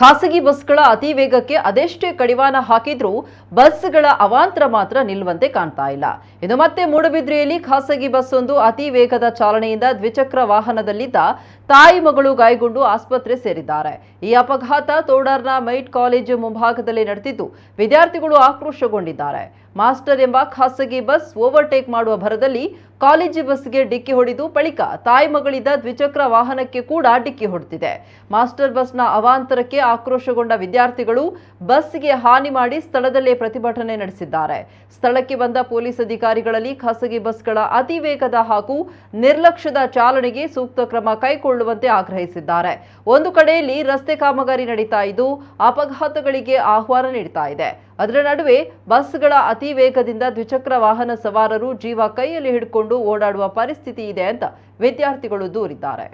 ಖಾಸಗಿ ಬಸ್ಗಳ ಅತಿ ವೇಗಕ್ಕೆ ಅದೆಷ್ಟೇ ಕಡಿವಾಣ ಹಾಕಿದ್ರೂ ಬಸ್ಗಳ ಅವಾಂತರ ಮಾತ್ರ ನಿಲ್ಲುವಂತೆ ಕಾಣ್ತಾ ಇಲ್ಲ. ಇನ್ನು ಮತ್ತೆ ಮೂಡಬಿದ್ರಿಯಲ್ಲಿ ಖಾಸಗಿ ಬಸ್ ಒಂದು ಅತಿ ವೇಗದ ಚಾಲನೆಯಿಂದ ದ್ವಿಚಕ್ರ ವಾಹನದಲ್ಲಿದ್ದ ತಾಯಿ ಮಗಳು ಗಾಯಗೊಂಡು ಆಸ್ಪತ್ರೆ ಸೇರಿದ್ದಾರೆ. ಈ ಅಪಘಾತ ತೋಡರ್ನ ಮೈಟ್ ಕಾಲೇಜು ಮುಂಭಾಗದಲ್ಲಿ ನಡೆದಿದ್ದು ವಿದ್ಯಾರ್ಥಿಗಳು ಆಕ್ರೋಶಗೊಂಡಿದ್ದಾರೆ. ಮಾಸ್ಟರ್ ಎಂಬ ಖಾಸಗಿ ಬಸ್ ಓವರ್ಟೇಕ್ ಮಾಡುವ ಭರದಲ್ಲಿ ಕಾಲೇಜು ಬಸ್ಗೆ ಡಿಕ್ಕಿ ಹೊಡೆದು ಬಳಿಕ ತಾಯಿ ಮಗಳಿದ್ದ ದ್ವಿಚಕ್ರ ವಾಹನಕ್ಕೆ ಕೂಡ ಡಿಕ್ಕಿ ಹೊಡೆದಿದೆ. ಮಾಸ್ಟರ್ ಬಸ್ನ ಅವಾಂತರಕ್ಕೆ ಆಕ್ರೋಶಗೊಂಡ ವಿದ್ಯಾರ್ಥಿಗಳು ಬಸ್ಗೆ ಹಾನಿ ಮಾಡಿ ಸ್ಥಳದಲ್ಲೇ ಪ್ರತಿಭಟನೆ ನಡೆಸಿದ್ದಾರೆ. ಸ್ಥಳಕ್ಕೆ ಬಂದ ಪೊಲೀಸ್ ಅಧಿಕಾರಿಗಳಲ್ಲಿ ಖಾಸಗಿ ಬಸ್ಗಳ ಅತಿ ವೇಗದ ಹಾಗೂ ನಿರ್ಲಕ್ಷ್ಯದ ಚಾಲನೆಗೆ ಸೂಕ್ತ ಕ್ರಮ ಕೈಗೊಳ್ಳುವಂತೆ ಆಗ್ರಹಿಸಿದ್ದಾರೆ. ಒಂದು ಕಡೆಯಲ್ಲಿ ರಸ್ತೆ ಕಾಮಗಾರಿ ನಡೀತಾ ಇದ್ದು ಅಪಘಾತಗಳಿಗೆ ಆಹ್ವಾನ ನೀಡ್ತಾ ಇದೆ. ಅದರ ನಡುವೆ ಬಸ್ಗಳ ಅತಿ ವೇಗದಿಂದ ದ್ವಿಚಕ್ರ ವಾಹನ ಸವಾರರು ಜೀವ ಕೈಯಲ್ಲಿ ಹಿಡ್ಕೊಂಡು ಓಡಾಡುವ ಪರಿಸ್ಥಿತಿ ಇದೆ ಅಂತ ವಿದ್ಯಾರ್ಥಿಗಳು ದೂರಿದ್ದಾರೆ.